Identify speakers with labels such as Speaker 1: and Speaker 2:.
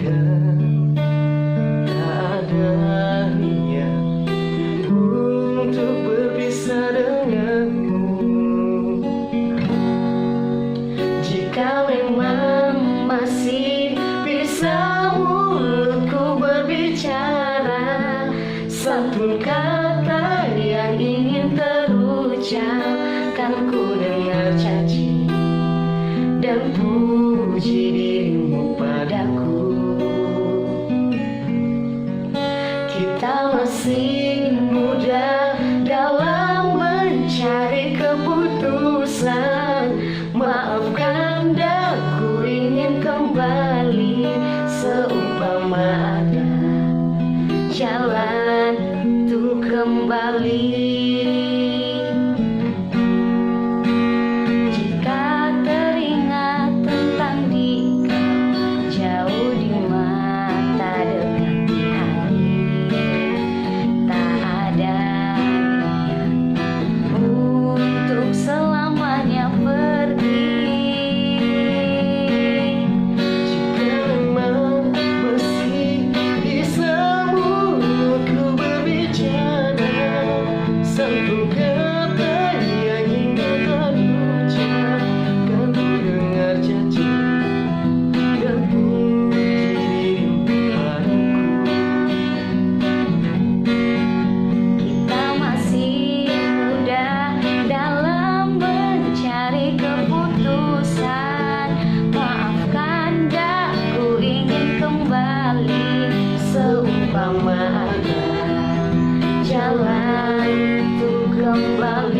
Speaker 1: katakan tak ada niat untuk berpisah denganmu. Jika memang masih bisa mulutku berbicara, satu kata yang ingin terucap, kan ku dengar caci dan puji dirimu padaku. Kita masih muda dalam mencari keputusan. Maafkan daku ingin kembali, seumpama ada jalan untuk kembali. Seumpama ada jalan untuk kembali.